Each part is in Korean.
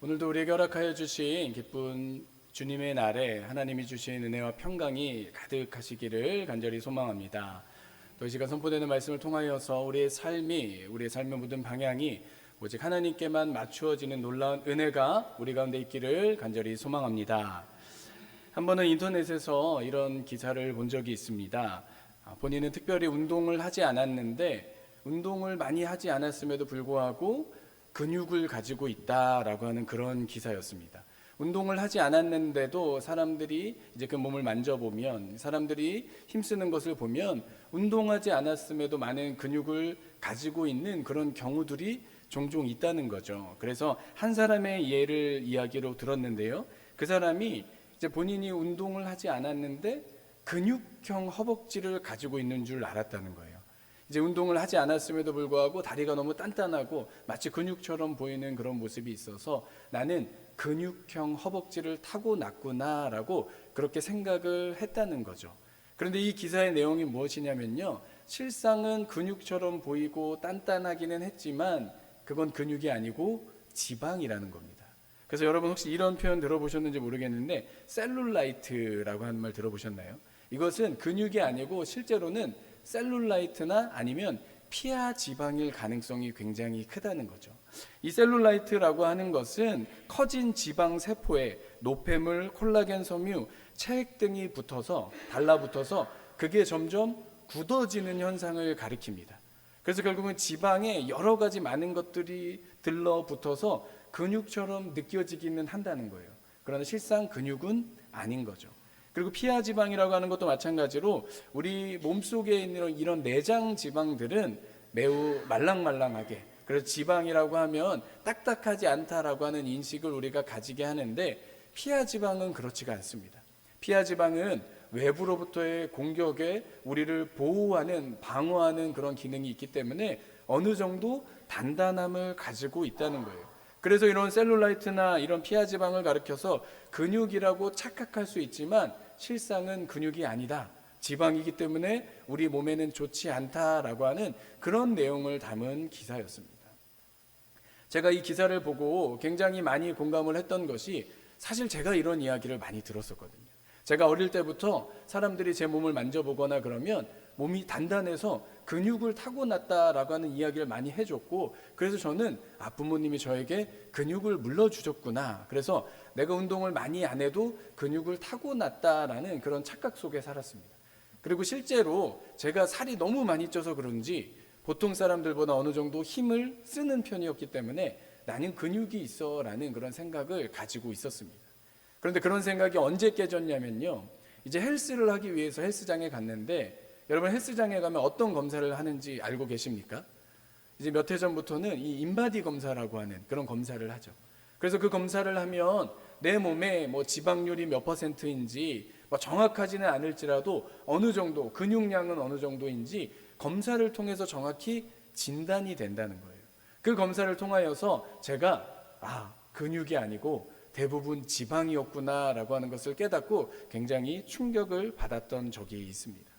오늘도 우리에게 허락하여 주신 기쁜 주님의 날에 하나님이 주신 은혜와 평강이 가득하시기를 간절히 소망합니다. 또 이 시간 선포되는 말씀을 통하여서 우리의 삶의 모든 방향이 오직 하나님께만 맞추어지는 놀라운 은혜가 우리 가운데 있기를 간절히 소망합니다. 한 번은 인터넷에서 이런 기사를 본 적이 있습니다. 본인은 특별히 운동을 하지 않았는데 운동을 많이 하지 않았음에도 불구하고 근육을 가지고 있다라고 하는 그런 기사였습니다. 운동을 하지 않았는데도 사람들이 이제 그 몸을 만져보면, 사람들이 힘쓰는 것을 보면 운동하지 않았음에도 많은 근육을 가지고 있는 그런 경우들이 종종 있다는 거죠. 그래서 한 사람의 이야기로 들었는데요. 그 사람이 이제 본인이 운동을 하지 않았는데 근육형 허벅지를 가지고 있는 줄 알았다는 거예요. 이제 운동을 하지 않았음에도 불구하고 다리가 너무 단단하고 마치 근육처럼 보이는 그런 모습이 있어서 나는 근육형 허벅지를 타고났구나라고 그렇게 생각을 했다는 거죠. 그런데 이 기사의 내용이 무엇이냐면요, 실상은 근육처럼 보이고 단단하기는 했지만 그건 근육이 아니고 지방이라는 겁니다. 그래서 여러분 혹시 이런 표현 들어보셨는지 모르겠는데 셀룰라이트라고 하는 말 들어보셨나요? 이것은 근육이 아니고 실제로는 셀룰라이트나 아니면 피하 지방일 가능성이 굉장히 크다는 거죠. 이 셀룰라이트라고 하는 것은 커진 지방 세포에 노폐물, 콜라겐 섬유, 체액 등이 달라붙어서 그게 점점 굳어지는 현상을 가리킵니다. 그래서 결국은 지방에 여러 가지 많은 것들이 들러붙어서 근육처럼 느껴지기는 한다는 거예요. 그러나 실상 근육은 아닌 거죠. 그리고 피하 지방이라고 하는 것도 마찬가지로 우리 몸속에 있는 이런 내장 지방들은 매우 말랑말랑하게, 그래서 지방이라고 하면 딱딱하지 않다라고 하는 인식을 우리가 가지게 하는데 피하 지방은 그렇지가 않습니다. 피하 지방은 외부로부터의 공격에 우리를 보호하는, 방어하는 그런 기능이 있기 때문에 어느 정도 단단함을 가지고 있다는 거예요. 그래서 이런 셀룰라이트나 이런 피하 지방을 가리켜서 근육이라고 착각할 수 있지만 실상은 근육이 아니다, 지방이기 때문에 우리 몸에는 좋지 않다라고 하는 그런 내용을 담은 기사였습니다. 제가 이 기사를 보고 굉장히 많이 공감을 했던 것이, 사실 제가 이런 이야기를 많이 들었었거든요. 제가 어릴 때부터 사람들이 제 몸을 만져보거나 그러면 몸이 단단해서 근육을 타고났다라고 하는 이야기를 많이 해줬고, 그래서 저는 부모님이 저에게 근육을 물려주셨구나, 그래서 내가 운동을 많이 안 해도 근육을 타고났다라는 그런 착각 속에 살았습니다. 그리고 실제로 제가 살이 너무 많이 쪄서 그런지 보통 사람들보다 어느 정도 힘을 쓰는 편이었기 때문에 나는 근육이 있어 라는 그런 생각을 가지고 있었습니다. 그런데 그런 생각이 언제 깨졌냐면요, 이제 헬스를 하기 위해서 헬스장에 갔는데, 여러분 헬스장에 가면 어떤 검사를 하는지 알고 계십니까? 이제 몇 해 전부터는 이 인바디 검사라고 하는 그런 검사를 하죠. 그래서 그 검사를 하면 내 몸에 뭐 지방률이 몇 %인지 정확하지는 않을지라도 어느 정도, 근육량은 어느 정도인지 검사를 통해서 정확히 진단이 된다는 거예요. 그 검사를 통하여서 제가 근육이 아니고 대부분 지방이었구나라고 하는 것을 깨닫고 굉장히 충격을 받았던 적이 있습니다.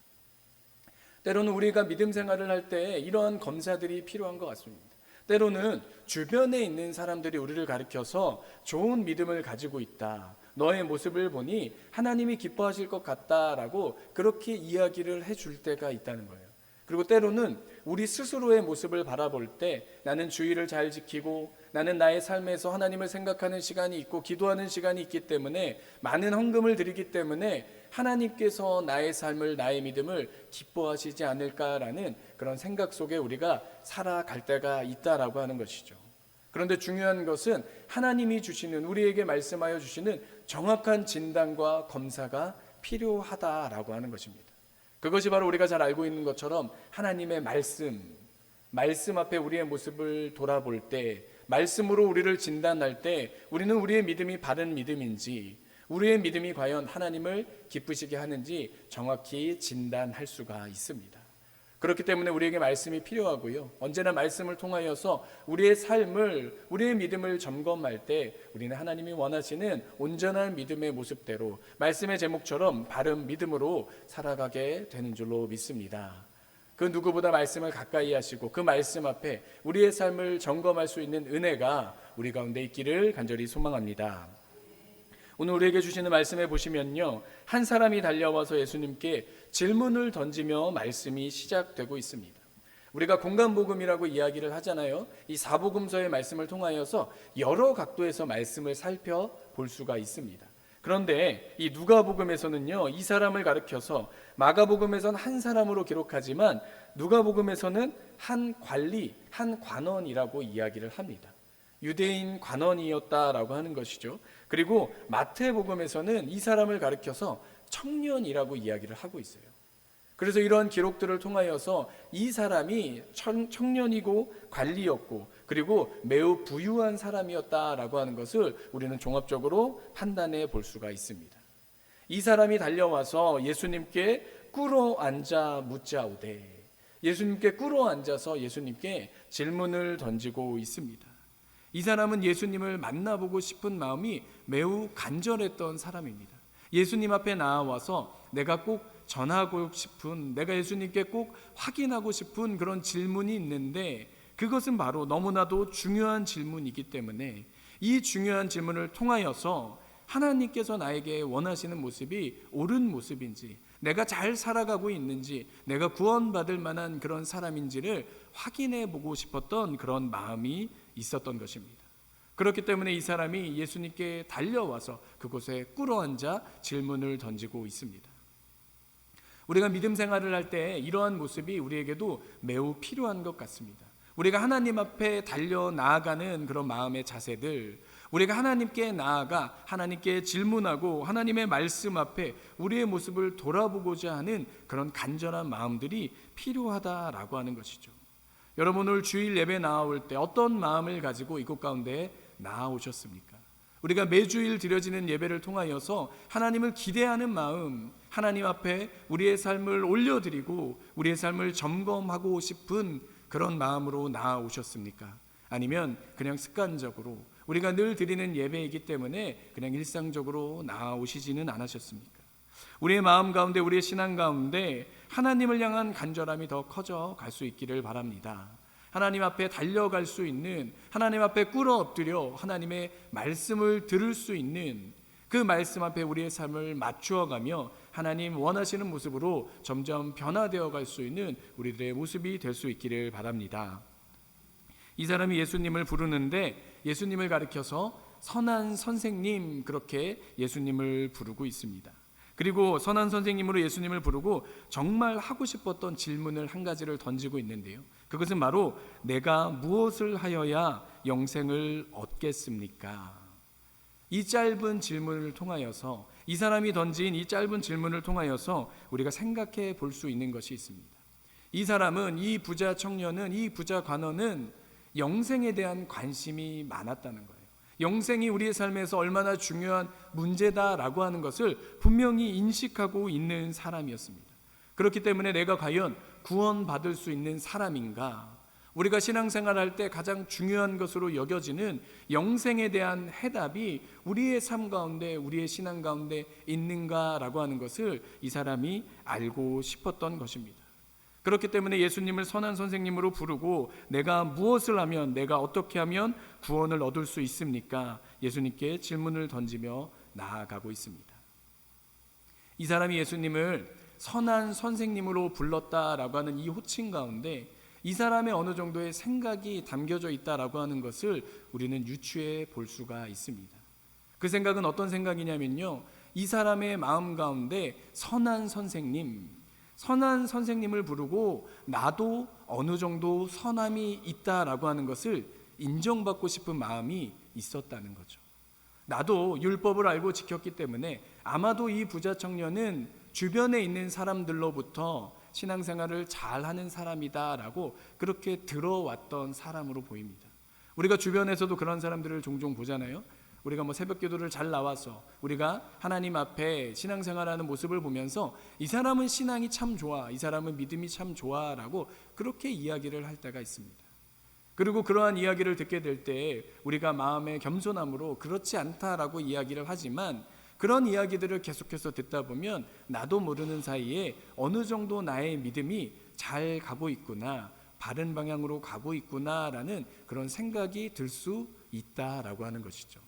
때로는 우리가 믿음 생활을 할 때 이러한 검사들이 필요한 것 같습니다. 때로는 주변에 있는 사람들이 우리를 가리켜서 좋은 믿음을 가지고 있다, 너의 모습을 보니 하나님이 기뻐하실 것 같다라고 그렇게 이야기를 해줄 때가 있다는 거예요. 그리고 때로는 우리 스스로의 모습을 바라볼 때 나는 주의를 잘 지키고 나는 나의 삶에서 하나님을 생각하는 시간이 있고 기도하는 시간이 있기 때문에 많은 헌금을 드리기 때문에 하나님께서 나의 삶을, 나의 믿음을 기뻐하시지 않을까라는 그런 생각 속에 우리가 살아갈 때가 있다라고 하는 것이죠. 그런데 중요한 것은 하나님이 주시는, 우리에게 말씀하여 주시는 정확한 진단과 검사가 필요하다라고 하는 것입니다. 그것이 바로 우리가 잘 알고 있는 것처럼 하나님의 말씀 앞에 우리의 모습을 돌아볼 때, 말씀으로 우리를 진단할 때 우리는 우리의 믿음이 바른 믿음인지, 우리의 믿음이 과연 하나님을 기쁘시게 하는지 정확히 진단할 수가 있습니다. 그렇기 때문에 우리에게 말씀이 필요하고요, 언제나 말씀을 통하여서 우리의 삶을, 우리의 믿음을 점검할 때 우리는 하나님이 원하시는 온전한 믿음의 모습대로 말씀의 제목처럼 바른 믿음으로 살아가게 되는 줄로 믿습니다. 그 누구보다 말씀을 가까이 하시고 그 말씀 앞에 우리의 삶을 점검할 수 있는 은혜가 우리 가운데 있기를 간절히 소망합니다. 오늘 우리에게 주시는 말씀에 보시면요, 한 사람이 달려와서 예수님께 질문을 던지며 말씀이 시작되고 있습니다. 우리가 공간복음이라고 이야기를 하잖아요. 이 사복음서의 말씀을 통하여서 여러 각도에서 말씀을 살펴볼 수가 있습니다. 그런데 이 누가복음에서는요, 이 사람을 가리켜서, 마가복음에서는 한 사람으로 기록하지만 누가복음에서는 한 관리, 한 관원이라고 이야기를 합니다. 유대인 관원이었다라고 하는 것이죠. 그리고 마태복음에서는 이 사람을 가리켜서 청년이라고 이야기를 하고 있어요. 그래서 이러한 기록들을 통하여서 이 사람이 청년이고 관리였고 그리고 매우 부유한 사람이었다라고 하는 것을 우리는 종합적으로 판단해 볼 수가 있습니다. 이 사람이 달려와서 예수님께 꿇어 앉아 묻자오되, 예수님께 꿇어 앉아서 예수님께 질문을 던지고 있습니다. 이 사람은 예수님을 만나보고 싶은 마음이 매우 간절했던 사람입니다. 예수님 앞에 나와서 내가 꼭 전하고 싶은, 내가 예수님께 꼭 확인하고 싶은 그런 질문이 있는데, 그것은 바로 너무나도 중요한 질문이기 때문에 이 중요한 질문을 통하여서 하나님께서 나에게 원하시는 모습이 옳은 모습인지, 내가 잘 살아가고 있는지, 내가 구원받을 만한 그런 사람인지를 확인해 보고 싶었던 그런 마음이 있었던 것입니다. 그렇기 때문에 이 사람이 예수님께 달려와서 그곳에 꿇어앉아 질문을 던지고 있습니다. 우리가 믿음 생활을 할 때 이러한 모습이 우리에게도 매우 필요한 것 같습니다. 우리가 하나님 앞에 달려 나아가는 그런 마음의 자세들, 우리가 하나님께 나아가 하나님께 질문하고 하나님의 말씀 앞에 우리의 모습을 돌아보고자 하는 그런 간절한 마음들이 필요하다라고 하는 것이죠. 여러분, 오늘 주일 예배 나아올 때 어떤 마음을 가지고 이곳 가운데 나아오셨습니까? 우리가 매주일 드려지는 예배를 통하여서 하나님을 기대하는 마음, 하나님 앞에 우리의 삶을 올려드리고 우리의 삶을 점검하고 싶은 그런 마음으로 나아오셨습니까? 아니면 그냥 습관적으로 우리가 늘 드리는 예배이기 때문에 그냥 일상적으로 나아오시지는 않으셨습니까? 우리의 마음 가운데, 우리의 신앙 가운데 하나님을 향한 간절함이 더 커져 갈 수 있기를 바랍니다. 하나님 앞에 달려갈 수 있는, 하나님 앞에 꿇어 엎드려 하나님의 말씀을 들을 수 있는 그 말씀 앞에 우리의 삶을 맞추어가며 하나님 원하시는 모습으로 점점 변화되어 갈 수 있는 우리들의 모습이 될 수 있기를 바랍니다. 이 사람이 예수님을 부르는데 예수님을 가리켜서 선한 선생님, 그렇게 예수님을 부르고 있습니다. 그리고 선한 선생님으로 예수님을 부르고 정말 하고 싶었던 질문을 한 가지를 던지고 있는데요, 그것은 바로 내가 무엇을 하여야 영생을 얻겠습니까? 이 짧은 질문을 통하여서, 이 사람이 던진 이 짧은 질문을 통하여서 우리가 생각해 볼 수 있는 것이 있습니다. 이 사람은, 이 부자 청년은, 이 부자 관원은 영생에 대한 관심이 많았다는 거예요. 영생이 우리의 삶에서 얼마나 중요한 문제다라고 하는 것을 분명히 인식하고 있는 사람이었습니다. 그렇기 때문에 내가 과연 구원받을 수 있는 사람인가? 우리가 신앙생활할 때 가장 중요한 것으로 여겨지는 영생에 대한 해답이 우리의 삶 가운데, 우리의 신앙 가운데 있는가라고 하는 것을 이 사람이 알고 싶었던 것입니다. 그렇기 때문에 예수님을 선한 선생님으로 부르고 내가 무엇을 하면, 내가 어떻게 하면 구원을 얻을 수 있습니까? 예수님께 질문을 던지며 나아가고 있습니다. 이 사람이 예수님을 선한 선생님으로 불렀다라고 하는 이 호칭 가운데 이 사람의 어느 정도의 생각이 담겨져 있다라고 하는 것을 우리는 유추해 볼 수가 있습니다. 그 생각은 어떤 생각이냐면요, 이 사람의 마음 가운데 선한 선생님을 부르고 나도 어느 정도 선함이 있다라고 하는 것을 인정받고 싶은 마음이 있었다는 거죠. 나도 율법을 알고 지켰기 때문에 아마도 이 부자 청년은 주변에 있는 사람들로부터 신앙생활을 잘하는 사람이다라고 그렇게 들어왔던 사람으로 보입니다. 우리가 주변에서도 그런 사람들을 종종 보잖아요. 우리가 새벽 기도를 잘 나와서 우리가 하나님 앞에 신앙생활하는 모습을 보면서 이 사람은 신앙이 참 좋아, 이 사람은 믿음이 참 좋아라고 그렇게 이야기를 할 때가 있습니다. 그리고 그러한 이야기를 듣게 될 때 우리가 마음의 겸손함으로 그렇지 않다라고 이야기를 하지만, 그런 이야기들을 계속해서 듣다 보면 나도 모르는 사이에 어느 정도 나의 믿음이 잘 가고 있구나, 바른 방향으로 가고 있구나라는 그런 생각이 들 수 있다라고 하는 것이죠.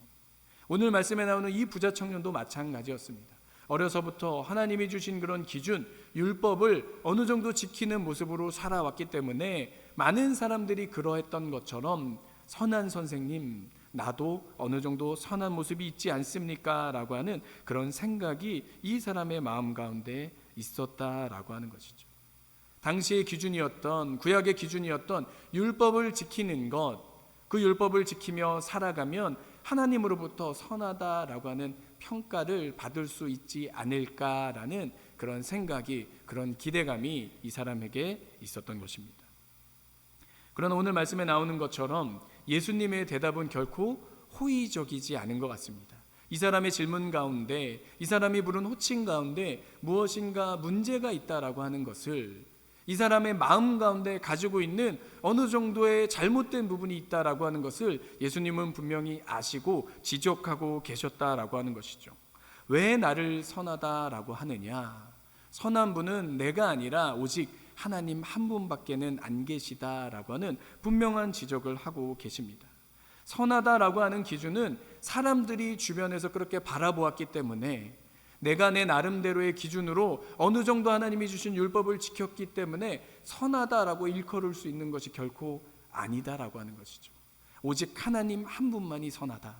오늘 말씀에 나오는 이 부자 청년도 마찬가지였습니다. 어려서부터 하나님이 주신 그런 기준, 율법을 어느 정도 지키는 모습으로 살아왔기 때문에 많은 사람들이 그러했던 것처럼 선한 선생님, 나도 어느 정도 선한 모습이 있지 않습니까? 라고 하는 그런 생각이 이 사람의 마음 가운데 있었다라고 하는 것이죠. 당시의 기준이었던, 구약의 기준이었던 율법을 지키는 것, 그 율법을 지키며 살아가면 하나님으로부터 선하다라고 하는 평가를 받을 수 있지 않을까라는 그런 생각이, 그런 기대감이 이 사람에게 있었던 것입니다. 그러나 오늘 말씀에 나오는 것처럼 예수님의 대답은 결코 호의적이지 않은 것 같습니다. 이 사람의 질문 가운데, 이 사람이 부른 호칭 가운데 무엇인가 문제가 있다라고 하는 것을, 이 사람의 마음 가운데 가지고 있는 어느 정도의 잘못된 부분이 있다라고 하는 것을 예수님은 분명히 아시고 지적하고 계셨다라고 하는 것이죠. 왜 나를 선하다라고 하느냐? 선한 분은 내가 아니라 오직 하나님 한 분밖에는 안 계시다라고 하는 분명한 지적을 하고 계십니다. 선하다라고 하는 기준은 사람들이 주변에서 그렇게 바라보았기 때문에, 내가 내 나름대로의 기준으로 어느 정도 하나님이 주신 율법을 지켰기 때문에 선하다라고 일컬을 수 있는 것이 결코 아니다라고 하는 것이죠. 오직 하나님 한 분만이 선하다.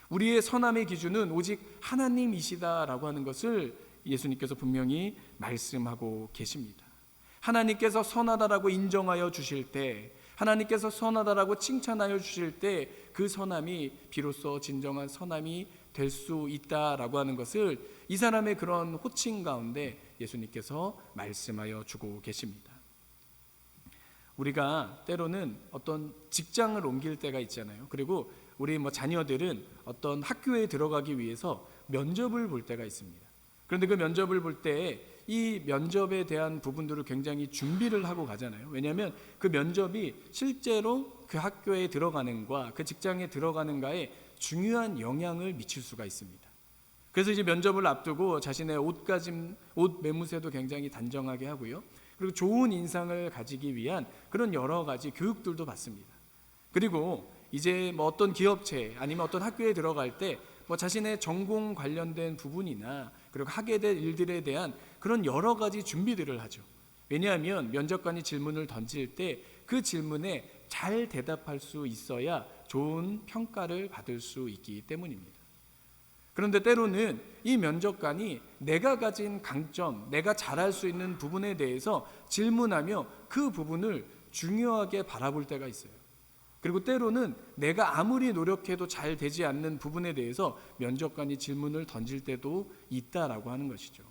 우리의 선함의 기준은 오직 하나님이시다라고 하는 것을 예수님께서 분명히 말씀하고 계십니다. 하나님께서 선하다라고 인정하여 주실 때, 하나님께서 선하다라고 칭찬하여 주실 때 그 선함이 비로소 진정한 선함이 될 수 있다라고 하는 것을 이 사람의 그런 호칭 가운데 예수님께서 말씀하여 주고 계십니다. 우리가 때로는 어떤 직장을 옮길 때가 있잖아요. 그리고 우리 자녀들은 어떤 학교에 들어가기 위해서 면접을 볼 때가 있습니다. 그런데 그 면접을 볼 때 이 면접에 대한 부분들을 굉장히 준비를 하고 가잖아요. 왜냐하면 그 면접이 실제로 그 학교에 들어가는가, 그 직장에 들어가는가에 중요한 영향을 미칠 수가 있습니다. 그래서 이제 면접을 앞두고 자신의 옷 매무새도 굉장히 단정하게 하고요. 그리고 좋은 인상을 가지기 위한 그런 여러 가지 교육들도 받습니다. 그리고 이제 어떤 기업체 아니면 어떤 학교에 들어갈 때 자신의 전공 관련된 부분이나 그리고 하게 될 일들에 대한 그런 여러 가지 준비들을 하죠. 왜냐하면 면접관이 질문을 던질 때 그 질문에 잘 대답할 수 있어야 좋은 평가를 받을 수 있기 때문입니다. 그런데 때로는 이 면접관이 내가 가진 강점, 내가 잘할 수 있는 부분에 대해서 질문하며 그 부분을 중요하게 바라볼 때가 있어요. 그리고 때로는 내가 아무리 노력해도 잘 되지 않는 부분에 대해서 면접관이 질문을 던질 때도 있다라고 하는 것이죠.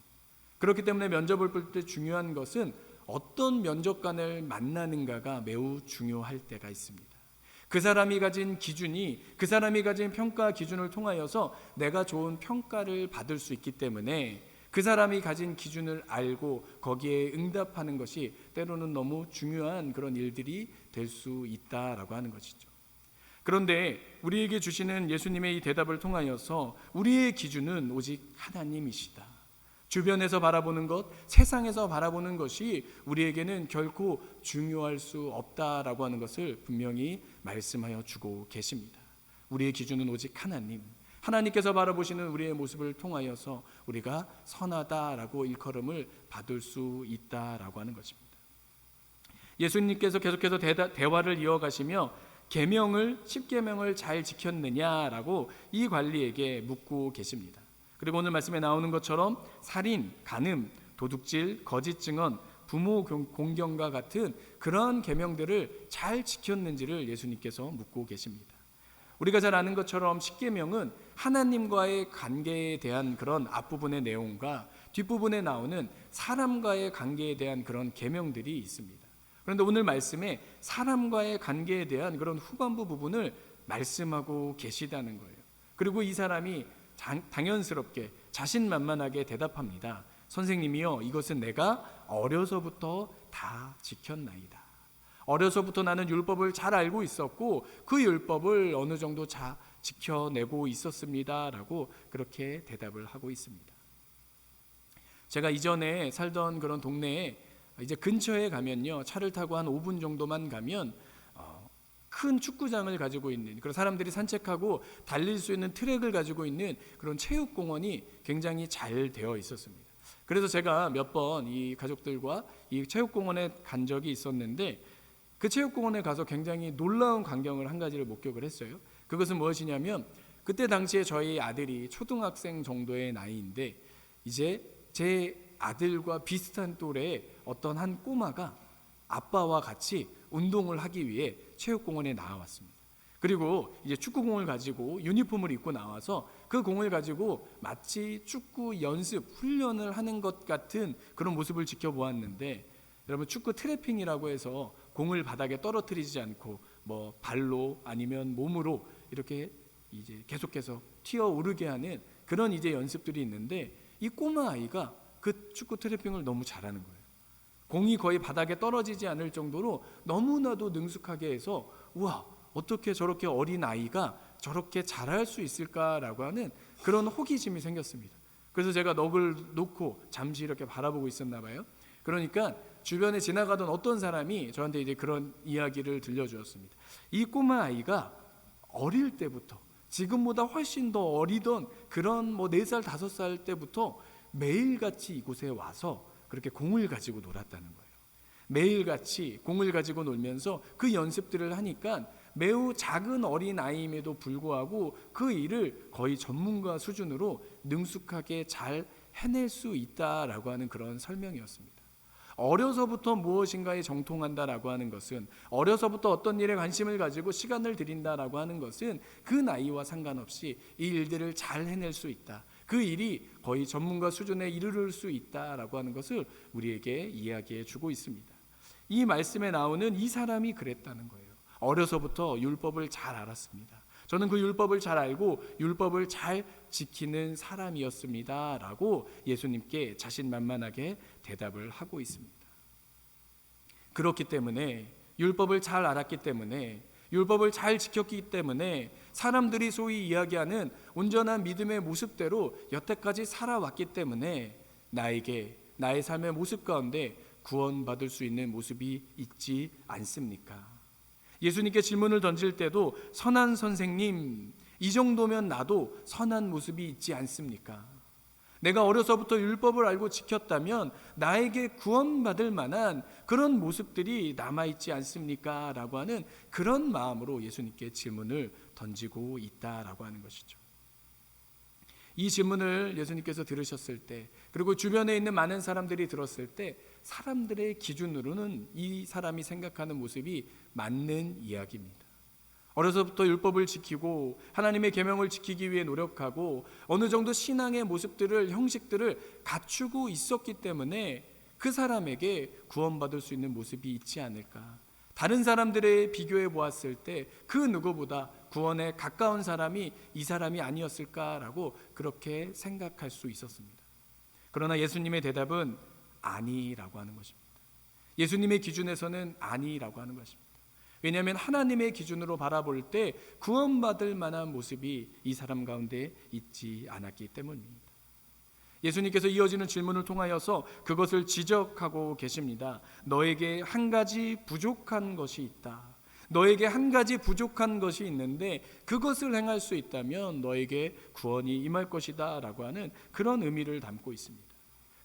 그렇기 때문에 면접을 볼 때 중요한 것은 어떤 면접관을 만나는가가 매우 중요할 때가 있습니다. 그 사람이 가진 기준이, 그 사람이 가진 평가 기준을 통하여서 내가 좋은 평가를 받을 수 있기 때문에 그 사람이 가진 기준을 알고 거기에 응답하는 것이 때로는 너무 중요한 그런 일들이 될 수 있다라고 하는 것이죠. 그런데 우리에게 주시는 예수님의 이 대답을 통하여서 우리의 기준은 오직 하나님이시다. 주변에서 바라보는 것, 세상에서 바라보는 것이 우리에게는 결코 중요할 수 없다라고 하는 것을 분명히 말씀하여 주고 계십니다. 우리의 기준은 오직 하나님, 하나님께서 바라보시는 우리의 모습을 통하여서 우리가 선하다라고 일컬음을 받을 수 있다라고 하는 것입니다. 예수님께서 계속해서 대화를 이어가시며 계명을 10계명을 잘 지켰느냐라고 이 관리에게 묻고 계십니다. 그리고 오늘 말씀에 나오는 것처럼 살인, 간음, 도둑질, 거짓 증언, 부모 공경과 같은 그러한 계명들을 잘 지켰는지를 예수님께서 묻고 계십니다. 우리가 잘 아는 것처럼 10계명은 하나님과의 관계에 대한 그런 앞부분의 내용과 뒷부분에 나오는 사람과의 관계에 대한 그런 계명들이 있습니다. 그런데 오늘 말씀에 사람과의 관계에 대한 그런 후반부 부분을 말씀하고 계시다는 거예요. 그리고 이 사람이 당연스럽게 자신만만하게 대답합니다. 선생님이요, 이것은 내가 어려서부터 다 지켰나이다. 어려서부터 나는 율법을 잘 알고 있었고 그 율법을 어느 정도 지켜내고 있었습니다 라고 그렇게 대답을 하고 있습니다. 제가 이전에 살던 그런 동네에 이제 근처에 가면요, 차를 타고 한 5분 정도만 가면 큰 축구장을 가지고 있는, 그런 사람들이 산책하고 달릴 수 있는 트랙을 가지고 있는 그런 체육공원이 굉장히 잘 되어 있었습니다. 그래서 제가 몇 번 이 가족들과 이 체육공원에 간 적이 있었는데, 그 체육공원에 가서 굉장히 놀라운 광경을 한 가지를 목격을 했어요. 그것은 무엇이냐면, 그때 당시에 저희 아들이 초등학생 정도의 나이인데, 이제 제 아들과 비슷한 또래의 어떤 한 꼬마가 아빠와 같이 운동을 하기 위해 체육공원에 나왔습니다. 그리고 이제 축구공을 가지고 유니폼을 입고 나와서 그 공을 가지고 마치 축구 연습 훈련을 하는 것 같은 그런 모습을 지켜보았는데, 여러분, 축구 트래핑이라고 해서 공을 바닥에 떨어뜨리지 않고 뭐 발로 아니면 몸으로 이렇게 이제 계속해서 튀어 오르게 하는 그런 이제 연습들이 있는데, 이 꼬마 아이가 그 축구 트래핑을 너무 잘하는 거예요. 공이 거의 바닥에 떨어지지 않을 정도로 너무나도 능숙하게 해서, 우와, 어떻게 저렇게 어린 아이가 저렇게 잘할 수 있을까라고 하는 그런 호기심이 생겼습니다. 그래서 제가 넋을 놓고 잠시 이렇게 바라보고 있었나 봐요. 그러니까 주변에 지나가던 어떤 사람이 저한테 이제 그런 이야기를 들려주었습니다. 이 꼬마 아이가 어릴 때부터, 지금보다 훨씬 더 어리던 그런 뭐 4살, 5살 때부터 매일같이 이곳에 와서 그렇게 공을 가지고 놀았다는 거예요. 매일같이 공을 가지고 놀면서 그 연습들을 하니까 매우 작은 어린 아이임에도 불구하고 그 일을 거의 전문가 수준으로 능숙하게 잘 해낼 수 있다라고 하는 그런 설명이었습니다. 어려서부터 무엇인가에 정통한다라고 하는 것은, 어려서부터 어떤 일에 관심을 가지고 시간을 들인다라고 하는 것은 그 나이와 상관없이 이 일들을 잘 해낼 수 있다, 그 일이 거의 전문가 수준에 이르를 수 있다라고 하는 것을 우리에게 이야기해 주고 있습니다. 이 말씀에 나오는 이 사람이 그랬다는 거예요. 어려서부터 율법을 잘 알았습니다. 저는 그 율법을 잘 알고 율법을 잘 지키는 사람이었습니다 라고 예수님께 자신만만하게 대답을 하고 있습니다. 그렇기 때문에, 율법을 잘 알았기 때문에, 율법을 잘 지켰기 때문에 사람들이 소위 이야기하는 온전한 믿음의 모습대로 여태까지 살아왔기 때문에 나에게 나의 삶의 모습 가운데 구원받을 수 있는 모습이 있지 않습니까? 예수님께 질문을 던질 때도 선한 선생님, 이 정도면 나도 선한 모습이 있지 않습니까? 내가 어려서부터 율법을 알고 지켰다면 나에게 구원받을 만한 그런 모습들이 남아있지 않습니까? 라고 하는 그런 마음으로 예수님께 질문을 던지고 있다라고 하는 것이죠. 이 질문을 예수님께서 들으셨을 때, 그리고 주변에 있는 많은 사람들이 들었을 때, 사람들의 기준으로는 이 사람이 생각하는 모습이 맞는 이야기입니다. 어려서부터 율법을 지키고 하나님의 계명을 지키기 위해 노력하고 어느 정도 신앙의 모습들을, 형식들을 갖추고 있었기 때문에 그 사람에게 구원받을 수 있는 모습이 있지 않을까. 다른 사람들에 비교해 보았을 때 그 누구보다 구원에 가까운 사람이 이 사람이 아니었을까라고 그렇게 생각할 수 있었습니다. 그러나 예수님의 대답은 아니라고 하는 것입니다. 예수님의 기준에서는 아니라고 하는 것입니다. 왜냐하면 하나님의 기준으로 바라볼 때 구원받을 만한 모습이 이 사람 가운데 있지 않았기 때문입니다. 예수님께서 이어지는 질문을 통하여서 그것을 지적하고 계십니다. 너에게 한 가지 부족한 것이 있다. 너에게 한 가지 부족한 것이 있는데 그것을 행할 수 있다면 너에게 구원이 임할 것이다 라고 하는 그런 의미를 담고 있습니다.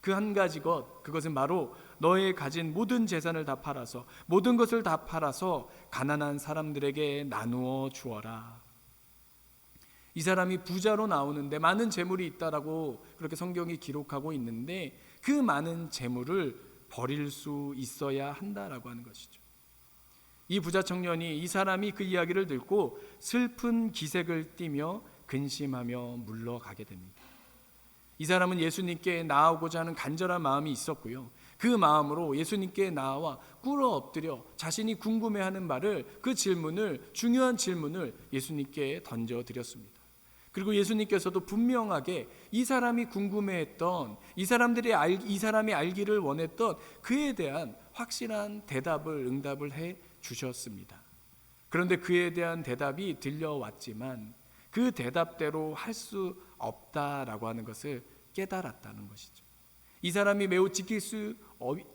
그 한 가지 것, 그것은 바로 너의 가진 모든 재산을 다 팔아서, 모든 것을 다 팔아서 가난한 사람들에게 나누어 주어라. 이 사람이 부자로 나오는데 많은 재물이 있다라고 그렇게 성경이 기록하고 있는데 그 많은 재물을 버릴 수 있어야 한다라고 하는 것이죠. 이 부자 청년이, 이 사람이 그 이야기를 듣고 슬픈 기색을 띠며 근심하며 물러가게 됩니다. 이 사람은 예수님께 나아오고자 하는 간절한 마음이 있었고요. 그 마음으로 예수님께 나와 꿇어 엎드려 자신이 궁금해하는 말을, 그 질문을, 중요한 질문을 예수님께 던져드렸습니다. 그리고 예수님께서도 분명하게 이 사람이 궁금해했던, 이 사람이 알기를 원했던 그에 대한 확실한 대답을, 응답을 해 주셨습니다. 그런데 그에 대한 대답이 들려왔지만 그 대답대로 할 수 없다라고 하는 것을 깨달았다는 것이죠. 이 사람이 매우 지킬 수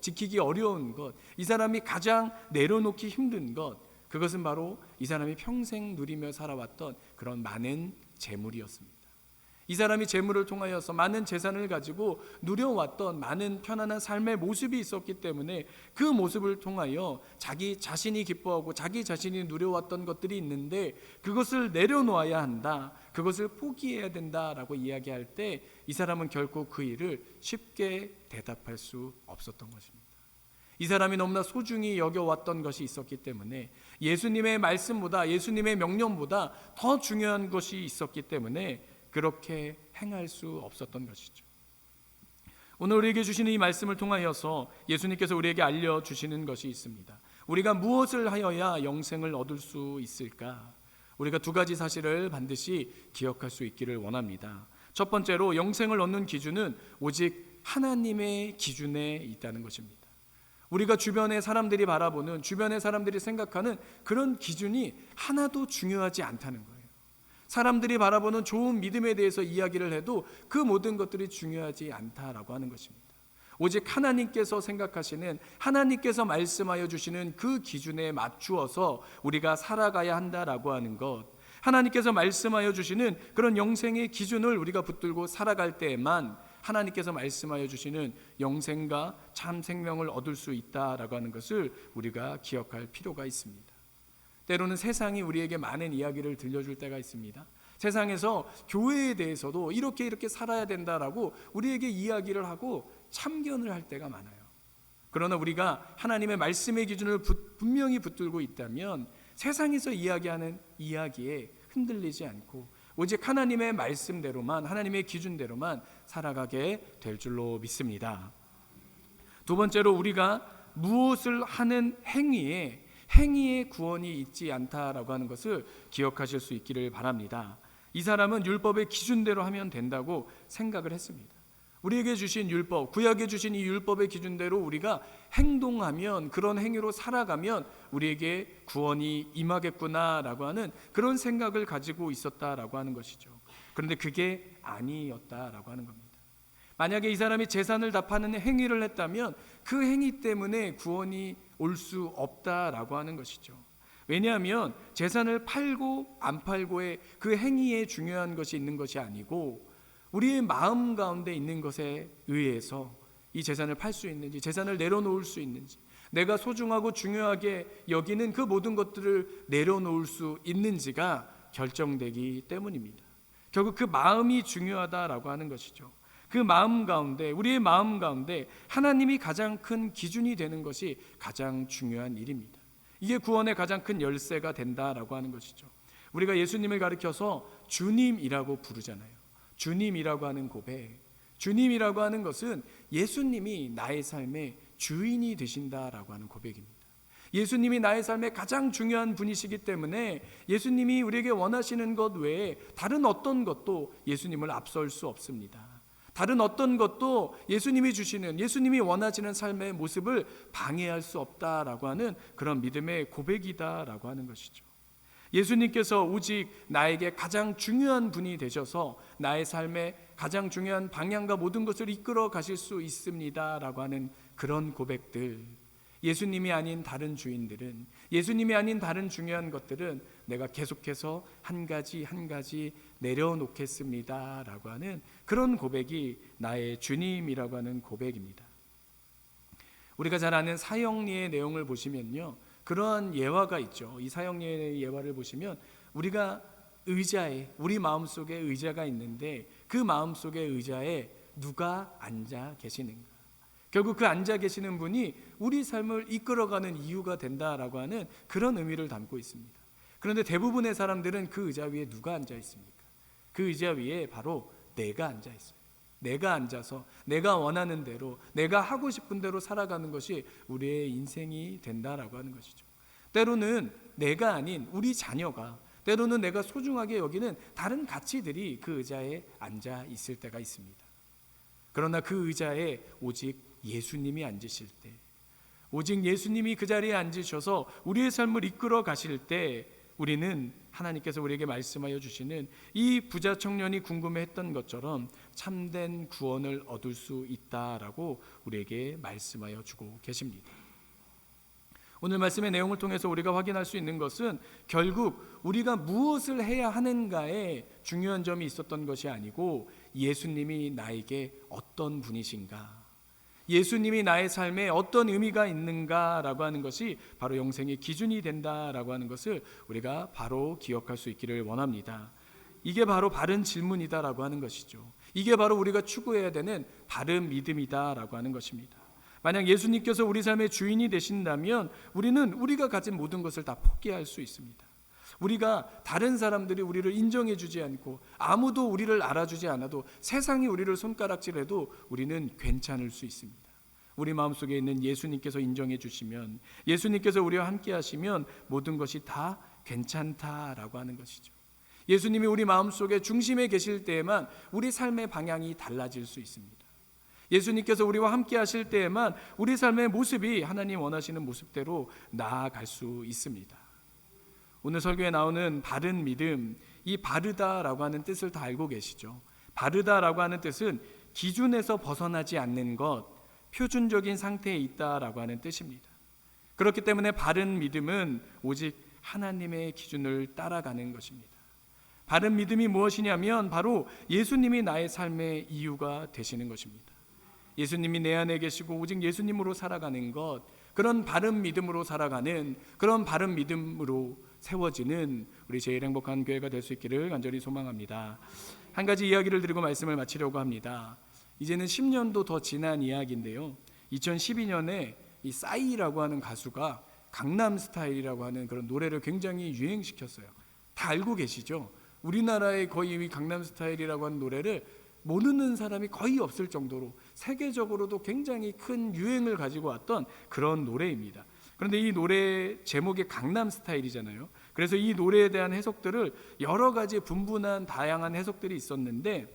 지키기 어려운 것, 이 사람이 가장 내려놓기 힘든 것, 그것은 바로 이 사람이 평생 누리며 살아왔던 그런 많은 재물이었습니다. 이 사람이 재물을 통하여서 많은 재산을 가지고 누려왔던 많은 편안한 삶의 모습이 있었기 때문에 그 모습을 통하여 자기 자신이 기뻐하고 자기 자신이 누려왔던 것들이 있는데 그것을 내려놓아야 한다, 그것을 포기해야 된다라고 이야기할 때 이 사람은 결코 그 일을 쉽게 대답할 수 없었던 것입니다. 이 사람이 너무나 소중히 여겨왔던 것이 있었기 때문에, 예수님의 말씀보다, 예수님의 명령보다 더 중요한 것이 있었기 때문에 그렇게 행할 수 없었던 것이죠. 오늘 우리에게 주시는 이 말씀을 통하여서 예수님께서 우리에게 알려주시는 것이 있습니다. 우리가 무엇을 하여야 영생을 얻을 수 있을까? 우리가 두 가지 사실을 반드시 기억할 수 있기를 원합니다. 첫 번째로, 영생을 얻는 기준은 오직 하나님의 기준에 있다는 것입니다. 우리가 주변의 사람들이 바라보는, 주변의 사람들이 생각하는 그런 기준이 하나도 중요하지 않다는 거예요. 사람들이 바라보는 좋은 믿음에 대해서 이야기를 해도 그 모든 것들이 중요하지 않다라고 하는 것입니다. 오직 하나님께서 생각하시는, 하나님께서 말씀하여 주시는 그 기준에 맞추어서 우리가 살아가야 한다라고 하는 것, 하나님께서 말씀하여 주시는 그런 영생의 기준을 우리가 붙들고 살아갈 때에만 하나님께서 말씀하여 주시는 영생과 참 생명을 얻을 수 있다라고 하는 것을 우리가 기억할 필요가 있습니다. 때로는 세상이 우리에게 많은 이야기를 들려줄 때가 있습니다. 세상에서 교회에 대해서도 이렇게 살아야 된다라고 우리에게 이야기를 하고 참견을 할 때가 많아요. 그러나 우리가 하나님의 말씀의 기준을 분명히 붙들고 있다면 세상에서 이야기하는 이야기에 흔들리지 않고 오직 하나님의 말씀대로만, 하나님의 기준대로만 살아가게 될 줄로 믿습니다. 두 번째로, 우리가 무엇을 하는 행위에 구원이 있지 않다라고 하는 것을 기억하실 수 있기를 바랍니다. 이 사람은 율법의 기준대로 하면 된다고 생각을 했습니다. 우리에게 주신 율법, 구약에 주신 이 율법의 기준대로 우리가 행동하면, 그런 행위로 살아가면 우리에게 구원이 임하겠구나라고 하는 그런 생각을 가지고 있었다라고 하는 것이죠. 그런데 그게 아니었다라고 하는 겁니다. 만약에 이 사람이 재산을 다 파는 행위를 했다면 그 행위 때문에 구원이 올 수 없다라고 하는 것이죠. 왜냐하면 재산을 팔고 안 팔고의 그 행위에 중요한 것이 있는 것이 아니고 우리의 마음 가운데 있는 것에 의해서 이 재산을 팔 수 있는지, 재산을 내려놓을 수 있는지, 내가 소중하고 중요하게 여기는 그 모든 것들을 내려놓을 수 있는지가 결정되기 때문입니다. 결국 그 마음이 중요하다라고 하는 것이죠. 그 마음 가운데, 우리의 마음 가운데 하나님이 가장 큰 기준이 되는 것이 가장 중요한 일입니다. 이게 구원의 가장 큰 열쇠가 된다라고 하는 것이죠. 우리가 예수님을 가리켜서 주님이라고 부르잖아요. 주님이라고 하는 고백, 주님이라고 하는 것은 예수님이 나의 삶의 주인이 되신다라고 하는 고백입니다. 예수님이 나의 삶의 가장 중요한 분이시기 때문에 예수님이 우리에게 원하시는 것 외에 다른 어떤 것도 예수님을 앞설 수 없습니다. 다른 어떤 것도 예수님이 주시는, 예수님이 원하시는 삶의 모습을 방해할 수 없다라고 하는 그런 믿음의 고백이다라고 하는 것이죠. 예수님께서 오직 나에게 가장 중요한 분이 되셔서 나의 삶의 가장 중요한 방향과 모든 것을 이끌어 가실 수 있습니다라고 하는 그런 고백들, 예수님이 아닌 다른 주인들은, 예수님이 아닌 다른 중요한 것들은 내가 계속해서 한 가지 한 가지 내려놓겠습니다라고 하는 그런 고백이 나의 주님이라고 하는 고백입니다. 우리가 잘 아는 사형리의 내용을 보시면요, 그러한 예화가 있죠. 이 사형리의 예화를 보시면 우리가 의자에, 우리 마음속에 의자가 있는데 그 마음속의 의자에 누가 앉아 계시는가, 결국 그 앉아 계시는 분이 우리 삶을 이끌어가는 이유가 된다라고 하는 그런 의미를 담고 있습니다. 그런데 대부분의 사람들은 그 의자 위에 누가 앉아 있습니까? 그 의자 위에 바로 내가 앉아 있어요. 내가 앉아서 내가 원하는 대로, 내가 하고 싶은 대로 살아가는 것이 우리의 인생이 된다라고 하는 것이죠. 때로는 내가 아닌 우리 자녀가, 때로는 내가 소중하게 여기는 다른 가치들이 그 의자에 앉아 있을 때가 있습니다. 그러나 그 의자에 오직 예수님이 앉으실 때, 오직 예수님이 그 자리에 앉으셔서 우리의 삶을 이끌어 가실 때 우리는 하나님께서 우리에게 말씀하여 주시는 이 부자 청년이 궁금해했던 것처럼 참된 구원을 얻을 수 있다라고 우리에게 말씀하여 주고 계십니다. 오늘 말씀의 내용을 통해서 우리가 확인할 수 있는 것은 결국 우리가 무엇을 해야 하는가에 중요한 점이 있었던 것이 아니고 예수님이 나에게 어떤 분이신가, 예수님이 나의 삶에 어떤 의미가 있는가라고 하는 것이 바로 영생의 기준이 된다라고 하는 것을 우리가 바로 기억할 수 있기를 원합니다. 이게 바로 바른 질문이다라고 하는 것이죠. 이게 바로 우리가 추구해야 되는 바른 믿음이다라고 하는 것입니다. 만약 예수님께서 우리 삶의 주인이 되신다면 우리는 우리가 가진 모든 것을 다 포기할 수 있습니다. 우리가 다른 사람들이 우리를 인정해 주지 않고 아무도 우리를 알아주지 않아도 세상이 우리를 손가락질해도 우리는 괜찮을 수 있습니다. 우리 마음속에 있는 예수님께서 인정해 주시면, 예수님께서 우리와 함께 하시면 모든 것이 다 괜찮다라고 하는 것이죠. 예수님이 우리 마음속에 중심에 계실 때에만 우리 삶의 방향이 달라질 수 있습니다. 예수님께서 우리와 함께 하실 때에만 우리 삶의 모습이 하나님 원하시는 모습대로 나아갈 수 있습니다. 오늘 설교에 나오는 바른 믿음, 이 바르다라고 하는 뜻을 다 알고 계시죠? 바르다라고 하는 뜻은 기준에서 벗어나지 않는 것, 표준적인 상태에 있다라고 하는 뜻입니다. 그렇기 때문에 바른 믿음은 오직 하나님의 기준을 따라가는 것입니다. 바른 믿음이 무엇이냐면 바로 예수님이 나의 삶의 이유가 되시는 것입니다. 예수님이 내 안에 계시고 오직 예수님으로 살아가는 것, 그런 바른 믿음으로 살아가는, 그런 바른 믿음으로 세워지는 우리 제일 행복한 교회가 될 수 있기를 간절히 소망합니다. 한 가지 이야기를 드리고 말씀을 마치려고 합니다. 이제는 10년도 더 지난 이야기인데요, 2012년에 이 싸이라고 하는 가수가 강남스타일이라고 하는 그런 노래를 굉장히 유행시켰어요. 다 알고 계시죠? 우리나라에 거의 이 강남스타일이라고 하는 노래를 모르는 사람이 거의 없을 정도로 세계적으로도 굉장히 큰 유행을 가지고 왔던 그런 노래입니다. 그런데 이 노래 제목이 강남스타일이잖아요. 그래서 이 노래에 대한 해석들을 여러 가지 분분한 다양한 해석들이 있었는데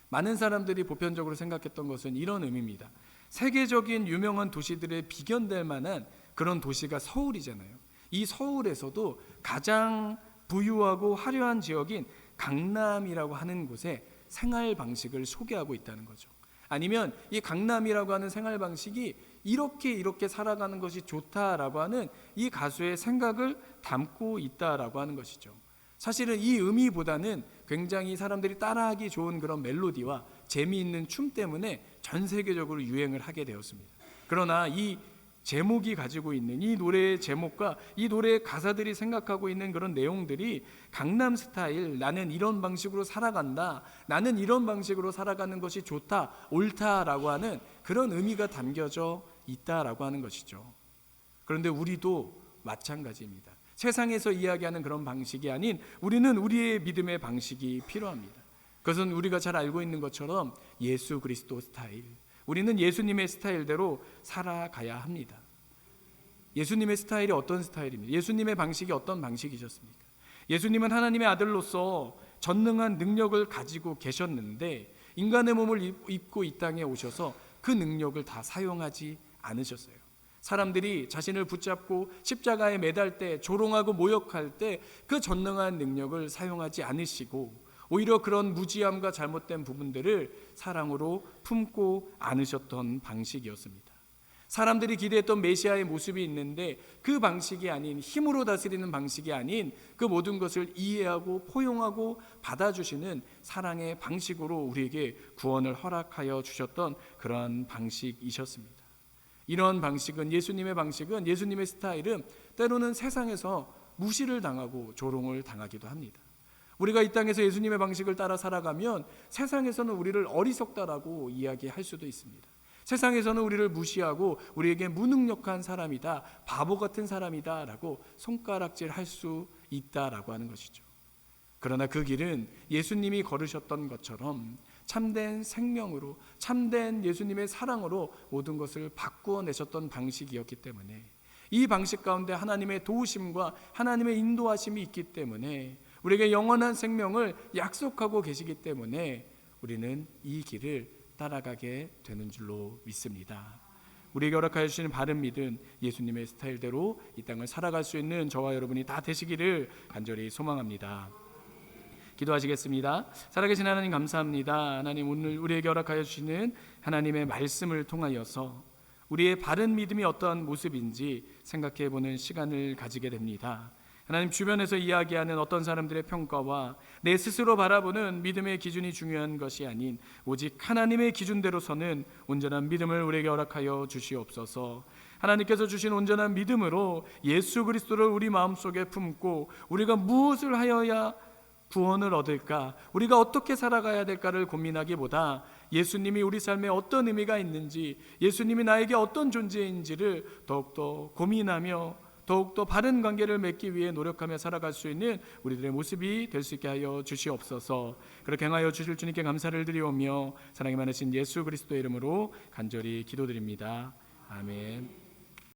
많은 사람들이 보편적으로 생각했던 것은 이런 의미입니다. 세계적인 유명한 도시들에 비견될 만한 그런 도시가 서울이잖아요. 이 서울에서도 가장 부유하고 화려한 지역인 강남이라고 하는 곳에 생활 방식을 소개하고 있다는 거죠. 아니면 이 강남이라고 하는 생활 방식이 이렇게 살아가는 것이 좋다라고 하는 이 가수의 생각을 담고 있다라고 하는 것이죠. 사실은 이 의미보다는 굉장히 사람들이 따라하기 좋은 그런 멜로디와 재미있는 춤 때문에 전 세계적으로 유행을 하게 되었습니다. 그러나 이 제목이 가지고 있는 이 노래의 제목과 이 노래의 가사들이 생각하고 있는 그런 내용들이 강남 스타일, 나는 이런 방식으로 살아간다, 나는 이런 방식으로 살아가는 것이 좋다, 옳다라고 하는 그런 의미가 담겨져 있다라고 하는 것이죠. 그런데 우리도 마찬가지입니다. 세상에서 이야기하는 그런 방식이 아닌 우리는 우리의 믿음의 방식이 필요합니다. 그것은 우리가 잘 알고 있는 것처럼 예수 그리스도 스타일, 우리는 예수님의 스타일대로 살아가야 합니다. 예수님의 스타일이 어떤 스타일입니까? 예수님의 방식이 어떤 방식이셨습니까? 예수님은 하나님의 아들로서 전능한 능력을 가지고 계셨는데 인간의 몸을 입고 이 땅에 오셔서 그 능력을 다 사용하지 않으셨어요. 사람들이 자신을 붙잡고 십자가에 매달 때, 조롱하고 모욕할 때 그 전능한 능력을 사용하지 않으시고 오히려 그런 무지함과 잘못된 부분들을 사랑으로 품고 안으셨던 방식이었습니다. 사람들이 기대했던 메시아의 모습이 있는데 그 방식이 아닌, 힘으로 다스리는 방식이 아닌 그 모든 것을 이해하고 포용하고 받아주시는 사랑의 방식으로 우리에게 구원을 허락하여 주셨던 그러한 방식이셨습니다. 이런 방식은, 예수님의 방식은, 예수님의 스타일은 때로는 세상에서 무시를 당하고 조롱을 당하기도 합니다. 우리가 이 땅에서 예수님의 방식을 따라 살아가면 세상에서는 우리를 어리석다라고 이야기할 수도 있습니다. 세상에서는 우리를 무시하고 우리에게 무능력한 사람이다, 바보 같은 사람이다 라고 손가락질할 수 있다라고 하는 것이죠. 그러나 그 길은 예수님이 걸으셨던 것처럼 참된 생명으로, 참된 예수님의 사랑으로 모든 것을 바꾸어 내셨던 방식이었기 때문에, 이 방식 가운데 하나님의 도우심과 하나님의 인도하심이 있기 때문에, 우리에게 영원한 생명을 약속하고 계시기 때문에 우리는 이 길을 따라가게 되는 줄로 믿습니다. 우리에게 허락하여 주시는 바른 믿음, 예수님의 스타일대로 이 땅을 살아갈 수 있는 저와 여러분이 다 되시기를 간절히 소망합니다. 기도하시겠습니다. 살아계신 하나님 감사합니다. 하나님, 오늘 우리에게 허락하여 주시는 하나님의 말씀을 통하여서 우리의 바른 믿음이 어떠한 모습인지 생각해보는 시간을 가지게 됩니다. 하나님, 주변에서 이야기하는 어떤 사람들의 평가와 내 스스로 바라보는 믿음의 기준이 중요한 것이 아닌 오직 하나님의 기준대로서는 온전한 믿음을 우리에게 허락하여 주시옵소서. 하나님께서 주신 온전한 믿음으로 예수 그리스도를 우리 마음속에 품고 우리가 무엇을 하여야 구원을 얻을까, 우리가 어떻게 살아가야 될까를 고민하기보다 예수님이 우리 삶에 어떤 의미가 있는지, 예수님이 나에게 어떤 존재인지를 더욱더 고민하며 더욱더 바른 관계를 맺기 위해 노력하며 살아갈 수 있는 우리들의 모습이 될 수 있게 하여 주시옵소서. 그렇게 행하여 주실 주님께 감사를 드리오며 사랑이 많으신 예수 그리스도의 이름으로 간절히 기도드립니다. 아멘.